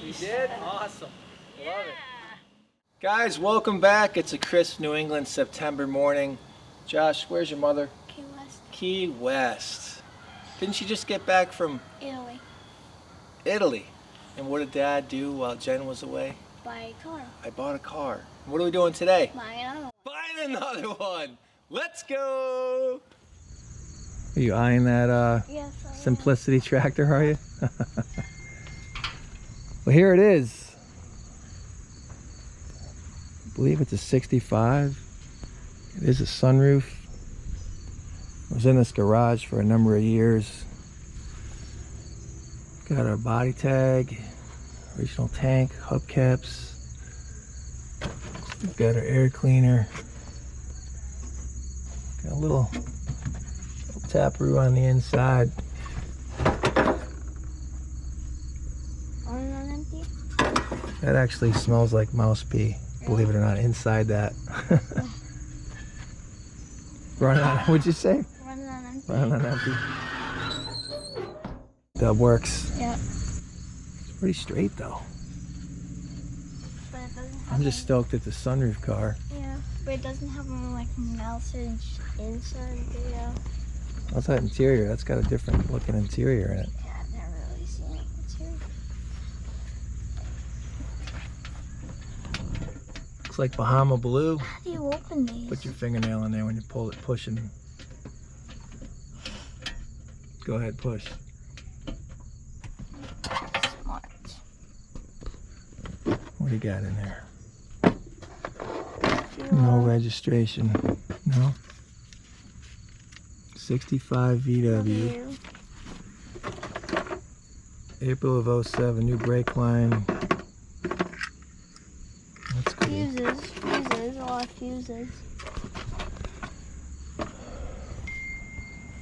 You did? Awesome. Love it. Guys, welcome back. It's a crisp New England September morning. Josh, where's your mother? Key West. Key West. Didn't she just get back from Italy. Italy? And what did Dad do while Jen was away? Buy a car. I bought a car. What are we doing today? Buy another one. Buying another one. Let's go. Are you eyeing that Yes, I am. Simplicity tractor, are you? Well, here it is. I believe it's a 65. It is a sunroof. I was in this garage for a number of years. Got our body tag, original tank, hubcaps. We've got our air cleaner. Got a little taproo on the inside. On empty? That actually smells like mouse pee, believe it or not, inside that. Running on, what'd you say? Running on empty. Running on empty. That works. Yep. It's pretty straight though. But it doesn't have I'm just stoked at the sunroof car. Yeah, but it doesn't have like melted inside. Yeah. What's that interior? That's got a different looking interior in it. Yeah, I've never really seen it. It's here. Looks like Bahama Blue. How do you open these? Put your fingernail in there when you pull it, pushing. Go ahead, push. Smart. What do you got in there? No registration. No. 65 VW. April of 07. New brake line. That's cool. Fuses, a lot of fuses.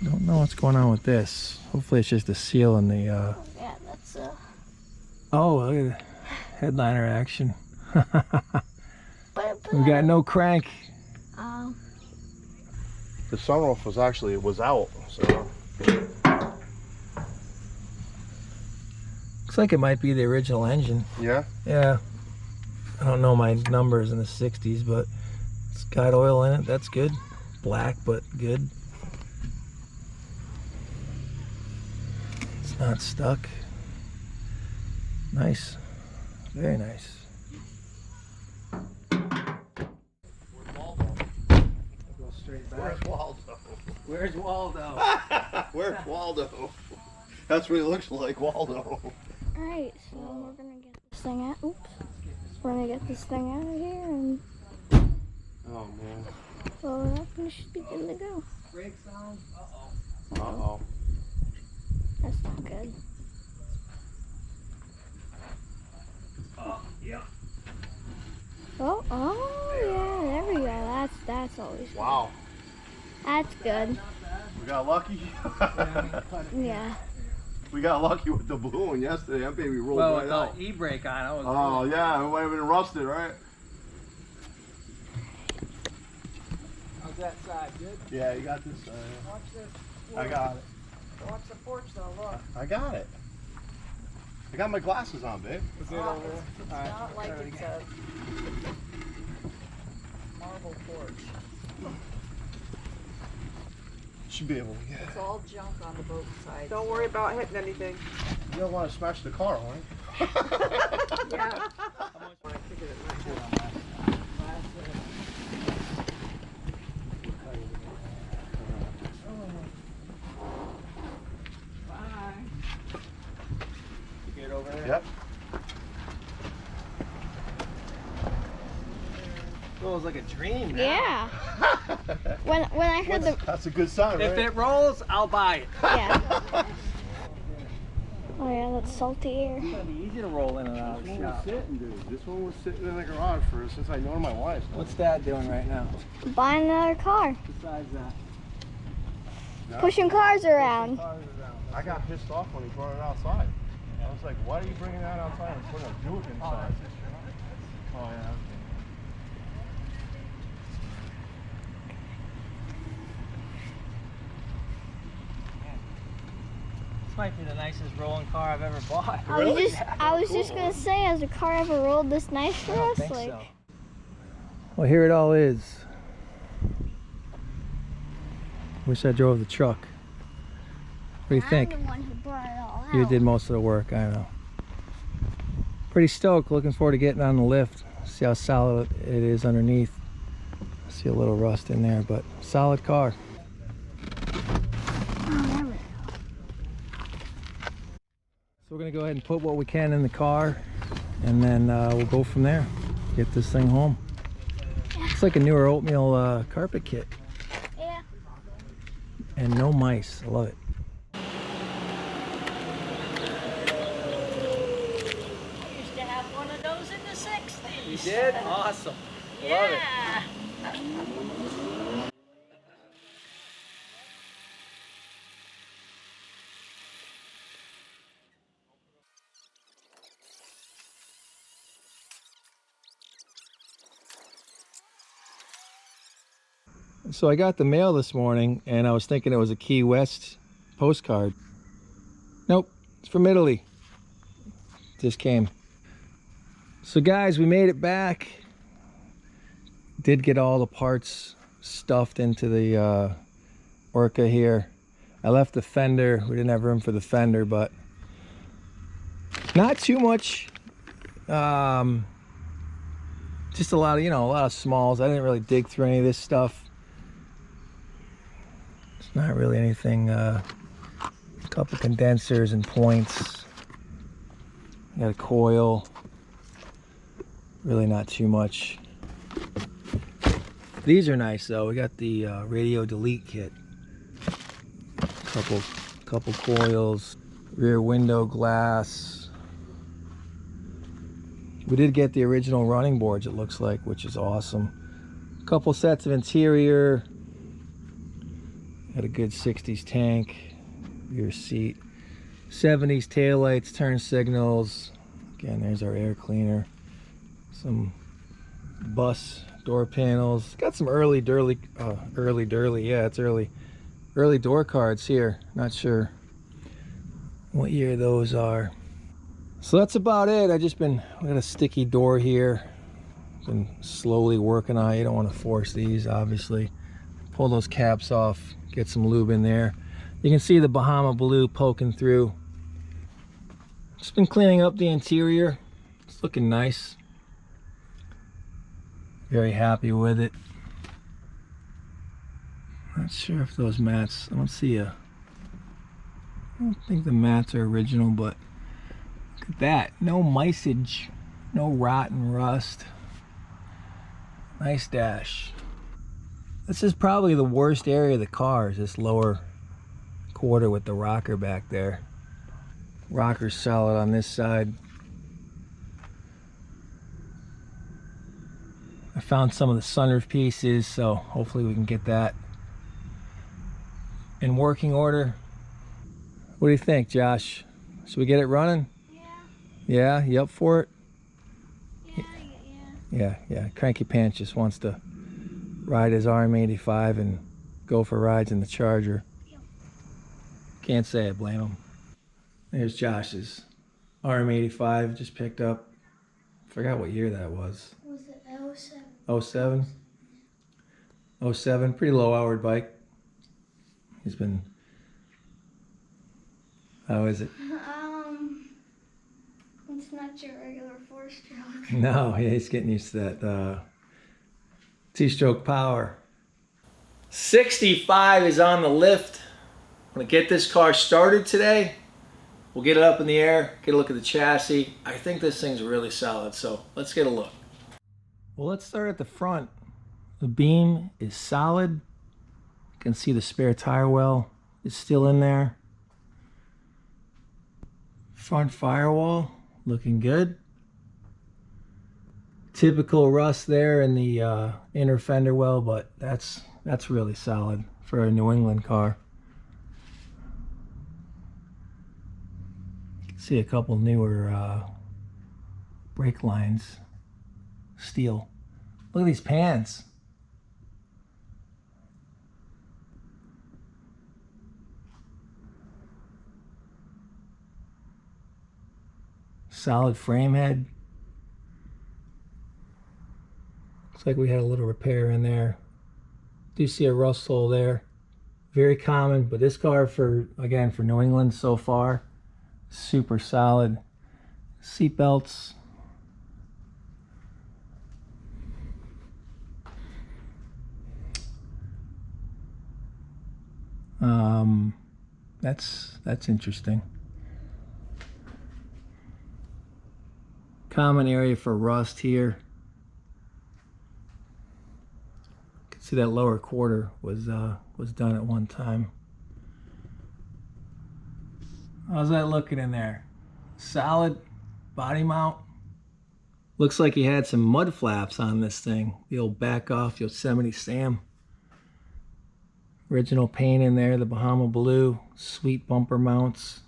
Don't know what's going on with this. Hopefully it's just a seal in the Yeah, that's Oh, look at the headliner action. But We got no crank. The sunroof was actually out, so Looks like it might be the original engine. yeah. Yeah. I don't know my numbers in the 60s, but it's got oil in it. That's good. Black, but good. It's not stuck. Nice. Very nice. Go straight back. Where's Waldo? Where's Waldo? Where's Waldo? That's what he looks like, Waldo. Alright, so we're gonna get this thing out. Oops. We're gonna get this thing out of here and Oh man. so that should be good to go. Brake sound. Uh-oh. That's not good. Oh, yeah. Oh, yeah, there we go. That's always good. Wow. That's good. We got lucky. Yeah. We got lucky with the blue one yesterday. That baby rolled Well, right with out. the e-brake on, I was. Oh yeah, it might have been rusted, right? How's that side? Good? Yeah, you got this. Watch this. I got it. Watch the porch though, look. I got it. I got my glasses on, babe. Is it over there? It's not like it's a marble porch. Should be able to get it. It's all junk on the both sides. Don't worry about hitting anything. You don't want to smash the car, right? Yeah. Get over there. Yep. Feels like a dream now. Yeah. When I heard the That's a good sign, right? If it rolls, I'll buy it. yeah. Oh yeah, that's salty air. It's gonna be easy to roll in and out of This the one was shop. sitting, dude. This one was sitting in the garage since I know my wife. What's Dad doing right now? Buying another car. Besides that, No. Pushing cars around. I got pissed off when he brought it outside. I was like, why are you bringing that outside and putting a Buick inside? Oh, yeah. This might be the nicest rolling car I've ever bought. I was just gonna say, has a car ever rolled this nice for us? Like, So. Well, here it all is. Wish I drove the truck. What do you think? I'm the one who brought it all out. You did most of the work, I know. Pretty stoked, looking forward to getting on the lift. See how solid it is underneath. See a little rust in there, but solid car. So we're gonna go ahead and put what we can in the car, and then we'll go from there. Get this thing home. It's like a newer oatmeal carpet kit. Yeah. And no mice, I love it. Used to have one of those in the 60s. You did? Awesome. Love it. Yeah. So I got the mail this morning, and I was thinking it was a Key West postcard. Nope, it's from Italy. Just came. So guys, we made it back. Did get all the parts stuffed into the Orca here. I left the fender. We didn't have room for the fender, but not too much. Just a lot of, a lot of smalls. I didn't really dig through any of this stuff. It's not really anything. A couple condensers and points. Got a coil. Really not too much. These are nice though. We got the radio delete kit. Couple coils. Rear window glass. We did get the original running boards, it looks like, which is awesome. A couple sets of interior. Got a good 60s tank. Rear seat. 70s taillights, turn signals. Again, there's our air cleaner. Some bus door panels. Got some early door cards here. Not sure what year those are. So that's about it. We got a sticky door here. Been slowly working on it. You don't want to force these, obviously. Pull those caps off, get some lube in there. You can see the Bahama Blue poking through. Just been cleaning up the interior. It's looking nice. Very happy with it. Not sure if those mats, I don't think the mats are original, but look at that. No micage, no rot and rust. Nice dash. This is probably the worst area of the car, is this lower quarter with the rocker back there. Rocker's solid on this side. I found some of the sunroof pieces, so hopefully we can get that in working order. What do you think, Josh? Should we get it running? Yeah. Yeah, you up for it? Yeah. Yeah. Cranky Pants just wants to ride his RM85 and go for rides in the Charger. Yep. Can't say I blame him. There's Josh's RM85 just picked up. Forgot what year that was. Was it 07? 07? 07, pretty low hour bike. He's been, how is it? It's not your regular 4-stroke. No, yeah, he's getting used to that 2-stroke power. 65 is on the lift. I'm gonna get this car started today. We'll get it up in the air, get a look at the chassis. I think this thing's really solid, so let's get a look. Well, let's start at the front. The beam is solid. You can see the spare tire well is still in there. Front firewall looking good. Typical rust there in the inner fender well, but that's really solid for a New England car. You can see a couple newer brake lines, steel. Look at these pans. Solid frame head. Looks like we had a little repair in there. Do see a rust hole there. Very common, but this car for New England so far, super solid. Seat belts. That's interesting. Common area for rust here. You can see that lower quarter was done at one time. How's that looking in there? Solid body mount. Looks like he had some mud flaps on this thing. The old back off Yosemite Sam. Original paint in there, the Bahama Blue. Sweet bumper mounts.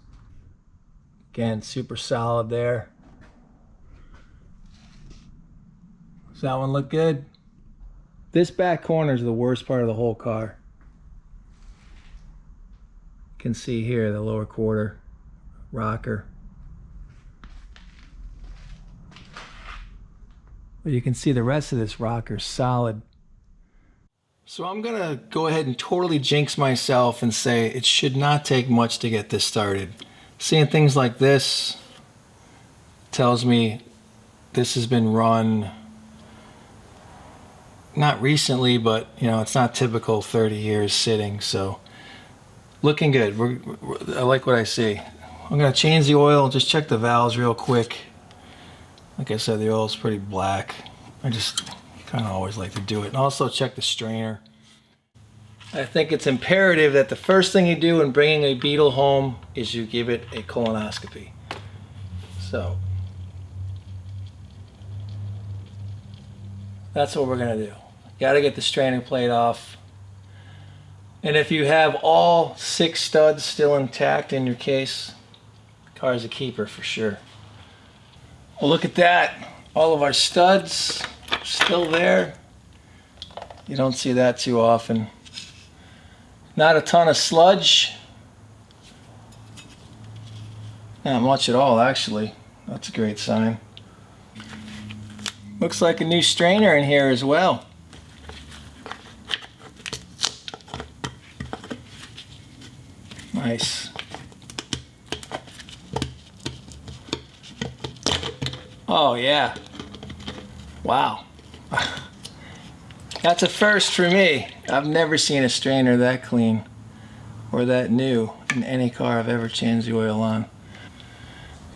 Again, super solid there. Does that one look good? This back corner is the worst part of the whole car. You can see here the lower quarter rocker. But you can see the rest of this rocker solid. So I'm gonna go ahead and totally jinx myself and say it should not take much to get this started. Seeing things like this tells me this has been run not recently, but you know, it's not typical 30 years sitting, so looking good. I like what I see. I'm gonna change the oil, just check the valves real quick. Like I said, the oil's pretty black. I just kind of always like to do it. And also check the strainer. I think it's imperative that the first thing you do when bringing a Beetle home is you give it a colonoscopy. So that's what we're gonna do. Got to get the strainer plate off. And if you have all 6 studs still intact in your case, car's a keeper for sure. Well, look at that. All of our studs still there. You don't see that too often. Not a ton of sludge. Not much at all, actually. That's a great sign. Looks like a new strainer in here as well. Nice. Oh yeah. Wow. That's a first for me. I've never seen a strainer that clean or that new in any car I've ever changed the oil on.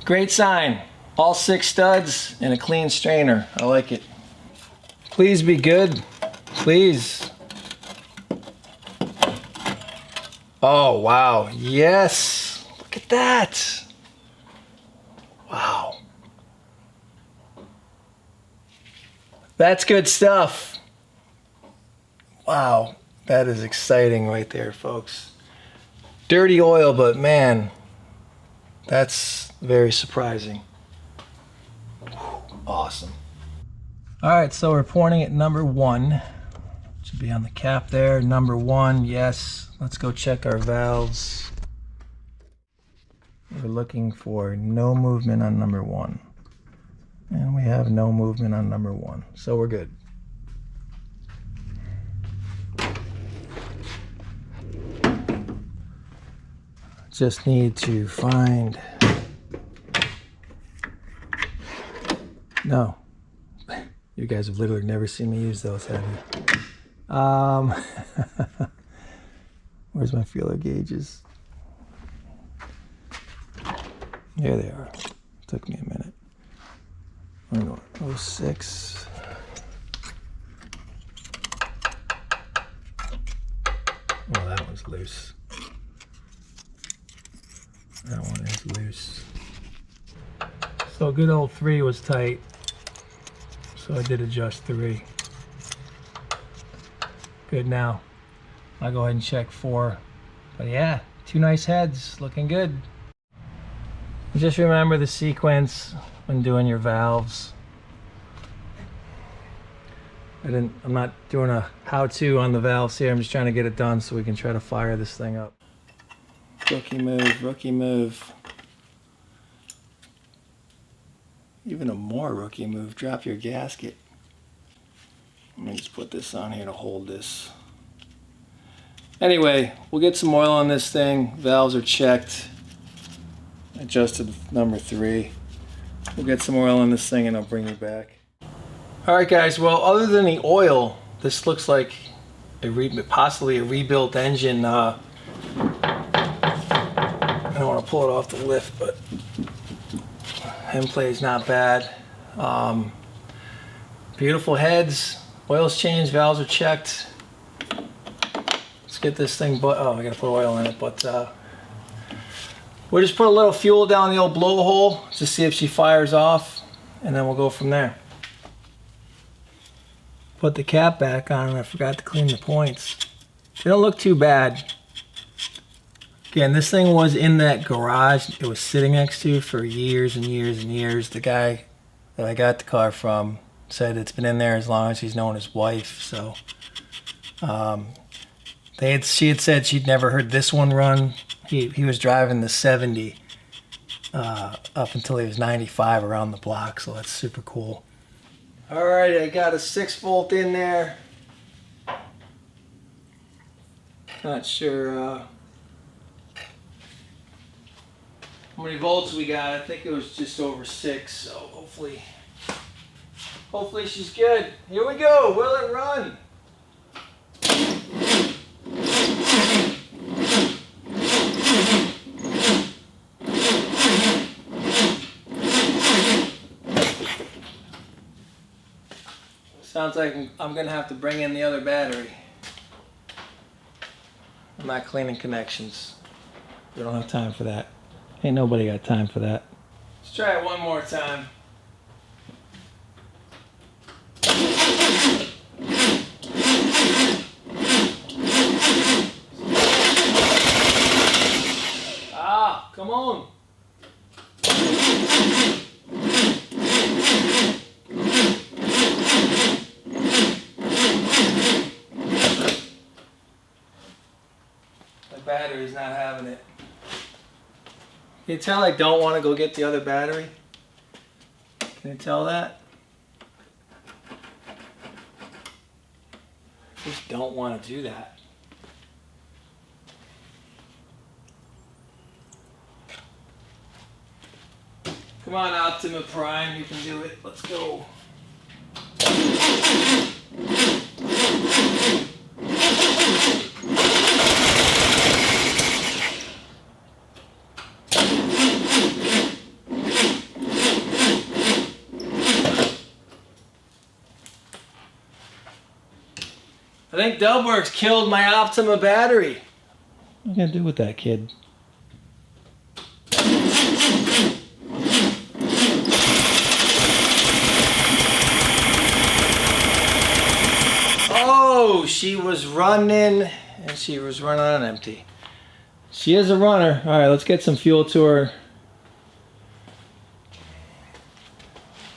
Great sign. All 6 studs and a clean strainer. I like it. Please be good. Please. Oh, wow. Yes. Look at that. Wow. That's good stuff. Wow. That is exciting right there, folks. Dirty oil, but man, that's very surprising. Awesome. All right, so we're pointing at number 1. Should be on the cap there. Number 1, yes. Let's go check our valves. We're looking for no movement on number 1. And we have no movement on number 1, so we're good. Just need to find... No. You guys have literally never seen me use those, have you? Where's my feeler gauges? Here they are. Took me a minute. I'm going 06. Oh, that one's loose. That one is loose. So good old 3 was tight. So I did adjust 3. Good now. I'll go ahead and check 4. But yeah, 2 nice heads, looking good. Just remember the sequence when doing your valves. I'm not doing a how-to on the valves here. I'm just trying to get it done so we can try to fire this thing up. Rookie move, rookie move. Even a more rookie move, drop your gasket. Let me just put this on here to hold this. Anyway, we'll get some oil on this thing. Valves are checked. Adjusted number 3. We'll get some oil on this thing and I'll bring you back. Alright guys, well other than the oil, this looks like possibly a rebuilt engine. I don't want to pull it off the lift, but end play is not bad. Beautiful heads, oil's changed, valves are checked. Let's get this thing, oh, I gotta put oil in it, but we'll just put a little fuel down the old blowhole to see if she fires off, and then we'll go from there. Put the cap back on, and I forgot to clean the points. They don't look too bad. Again, this thing was in that garage it was sitting next to for years and years and years. The guy that I got the car from said it's been in there as long as he's known his wife. So she had said she'd never heard this one run. He was driving the 70 up until he was 95 around the block, so that's super cool. All right, I got a 6-volt in there. Not sure how many volts we got. I think it was just over 6, so hopefully she's good. Here we go. Will it run? Sounds like I'm gonna have to bring in the other battery. I'm not cleaning connections. We don't have time for that. Ain't nobody got time for that. Let's try it one more time. Ah, come on. The battery's not having it. Can you tell I don't want to go get the other battery? Can you tell that? I just don't want to do that. Come on, Optima Prime, you can do it. Let's go. I think Dubworks killed my Optima battery. What are you gonna do with that, kid? Oh, she was running and she was running on empty. She is a runner. All right, let's get some fuel to her.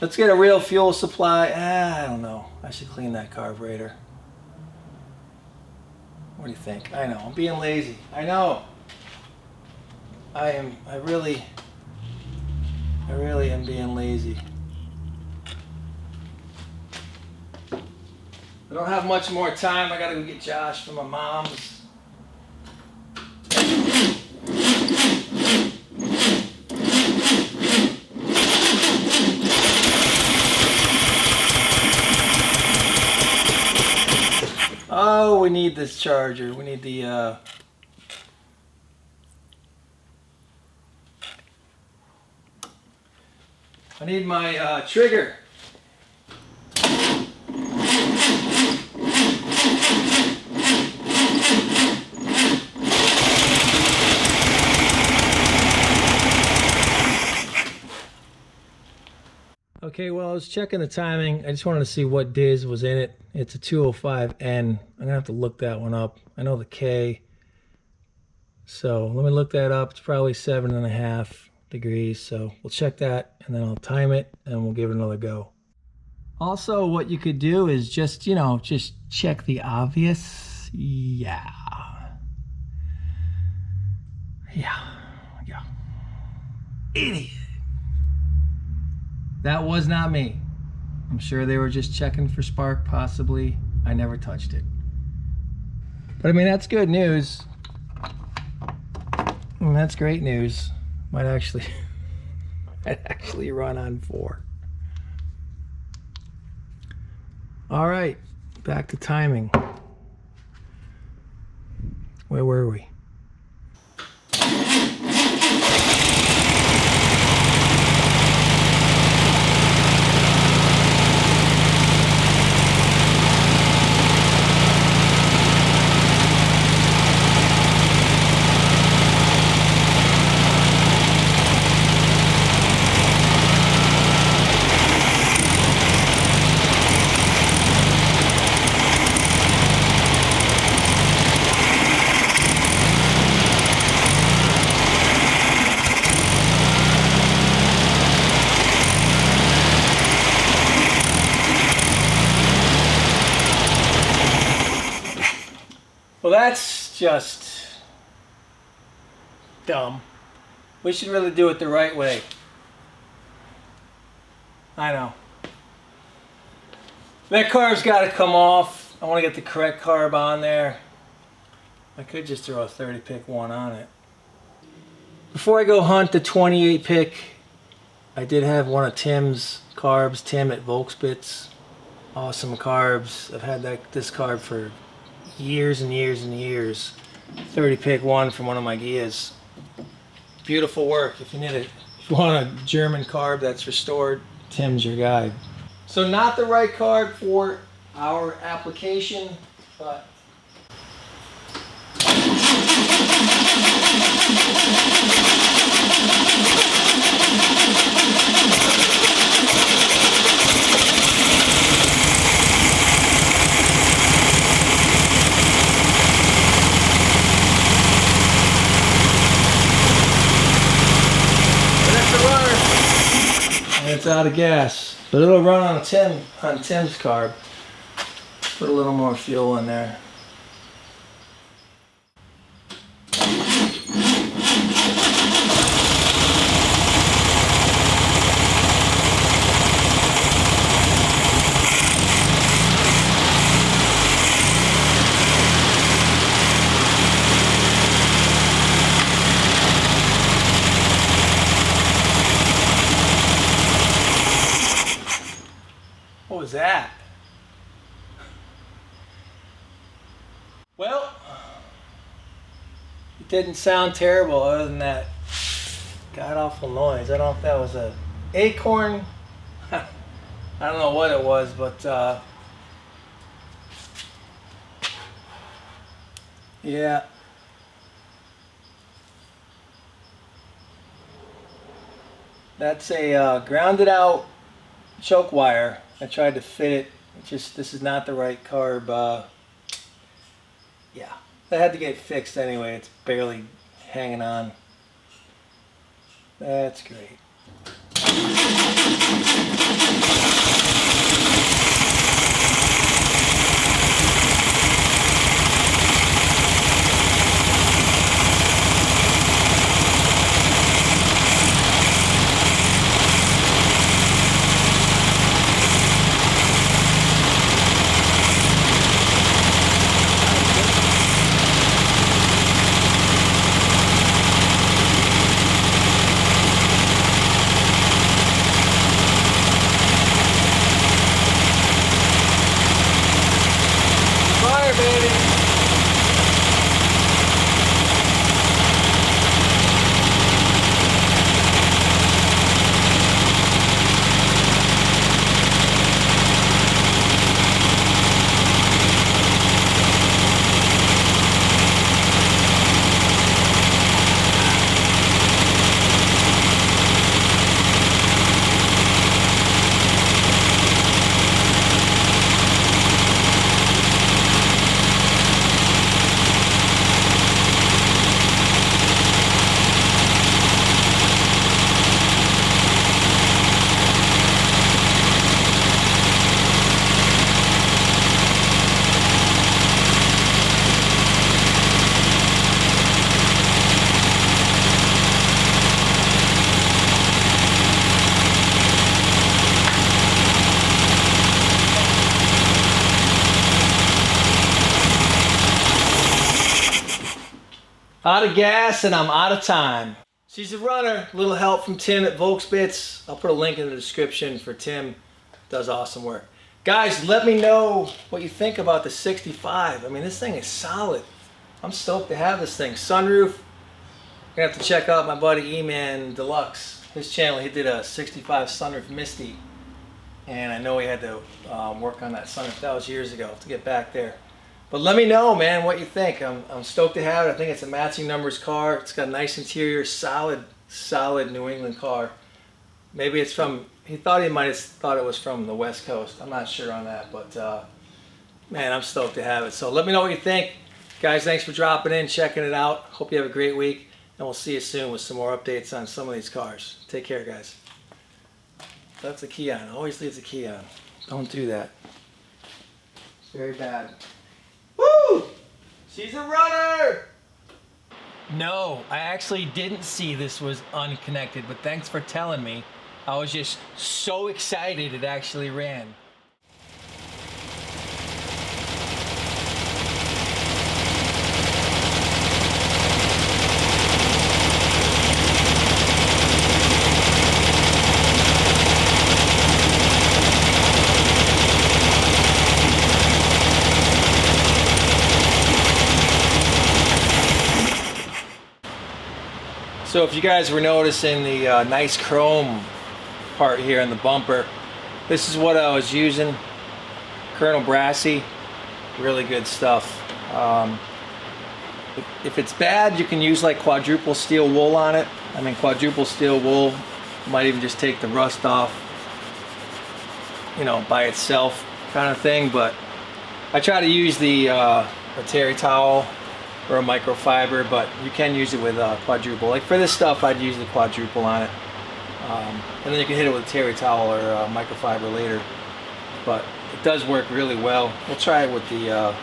Let's get a real fuel supply. I don't know. I should clean that carburetor. What do you think? I know, I'm being lazy. I know. I really am being lazy. I don't have much more time. I gotta go get Josh from my mom's. Oh, we need this charger. We need the I need my trigger. Okay, well, I was checking the timing. I just wanted to see what diz was in it. It's a 205N. I'm gonna have to look that one up. I know the K. So let me look that up. It's probably 7.5 degrees. So we'll check that and then I'll time it and we'll give it another go. Also, what you could do is just, you know, just check the obvious. Yeah. Idiot. That was not me. I'm sure they were just checking for spark, possibly. I never touched it. But I mean, that's good news. And that's great news. Might actually run on 4. All right, back to timing. Where were we? Well, that's just dumb. We should really do it the right way. I know. That carb's got to come off. I want to get the correct carb on there. I could just throw a 30 pick one on it. Before I go hunt the 28 pick, I did have one of Tim's carbs, Tim at Volksbits. Awesome carbs. I've had this carb for years and years and years. 30 pick one from one of my Gias. Beautiful work. If you want a German carb that's restored, Tim's your guy. So not the right carb for our application, but it's out of gas, but it'll run on Tim's carb. Put a little more fuel in there. What was that? Well, it didn't sound terrible other than that god-awful noise. I don't know if that was a acorn. I don't know what it was, but yeah. That's a grounded out choke wire. I tried to fit it. This is not the right carb. Yeah, that had to get fixed anyway. It's barely hanging on. That's great. Out of gas and I'm out of time. She's a runner. A little help from Tim at Volksbits. I'll put a link in the description for Tim. Does awesome work. Guys, let me know what you think about the 65. I mean, this thing is solid. I'm stoked to have this thing. Sunroof. You're gonna have to check out my buddy E-Man Deluxe. His channel, he did a 65 sunroof Misty. And I know he had to work on that sunroof. That was years ago, to get back there. But let me know, man, what you think. I'm stoked to have it. I think it's a matching numbers car. It's got a nice interior, solid New England car. Maybe it's from, he might have thought it was from the West Coast. I'm not sure on that, but man, I'm stoked to have it. So let me know what you think. Guys, thanks for dropping in, checking it out. Hope you have a great week, and we'll see you soon with some more updates on some of these cars. Take care, guys. That's the key on. Always leaves the key on. Don't do that. It's very bad. Woo! She's a runner! No, I actually didn't see this was unconnected, but thanks for telling me. I was just so excited it actually ran. So if you guys were noticing the nice chrome part here in the bumper, this is what I was using. Colonel Brassy, really good stuff. If it's bad, you can use like quadruple steel wool on it. I mean, quadruple steel wool might even just take the rust off, you know, by itself kind of thing. But I try to use a terry towel or a microfiber, but you can use it with quadruple. Like for this stuff, I'd use the quadruple on it. And then you can hit it with a terry towel or a microfiber later. But it does work really well. We'll try it with the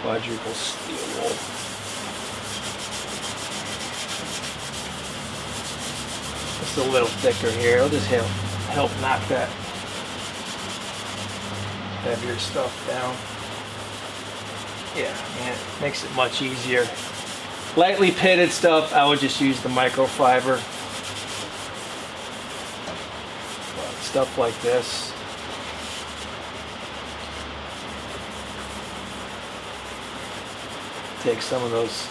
quadruple steel wool. It's a little thicker here. It'll just help knock that heavier stuff down. Yeah, man, it makes it much easier. Lightly pitted stuff, I would just use the microfiber. But stuff like this, take some of those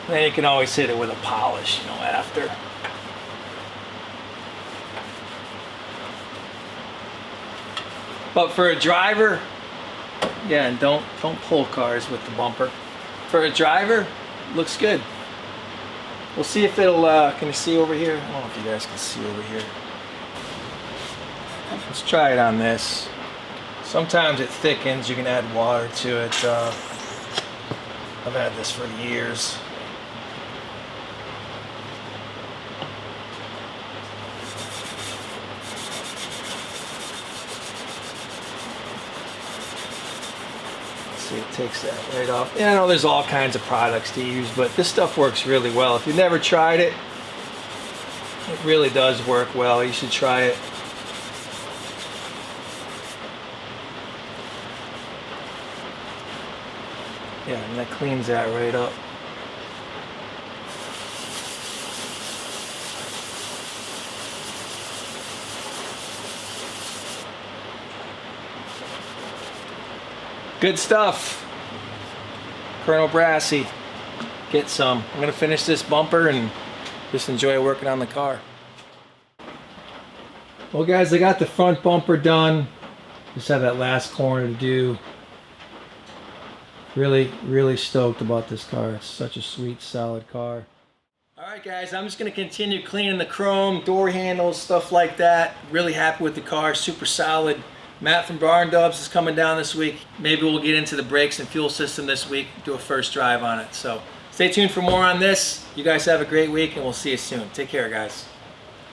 and then you can always hit it with a polish, you know, after. But for a driver, yeah, and don't pull cars with the bumper. For a driver, looks good. We'll see if it'll, can you see over here? I don't know if you guys can see over here. Let's try it on this. Sometimes it thickens, you can add water to it. I've had this for years. See, it takes that right off. Yeah, I know there's all kinds of products to use, but this stuff works really well. If you've never tried it, it really does work well. You should try it. Yeah, and that cleans that right up. Good stuff. Colonel Brassy. Get some. I'm going to finish this bumper and just enjoy working on the car. Well guys, I got the front bumper done. Just have that last corner to do. Really stoked about this car. It's such a sweet, solid car. Alright guys, I'm just going to continue cleaning the chrome, door handles, stuff like that. Really happy with the car, super solid. Matt from Barn Dubs is coming down this week. Maybe we'll get into the brakes and fuel system this week, do a first drive on it. So stay tuned for more on this. You guys have a great week and we'll see you soon. Take care, guys.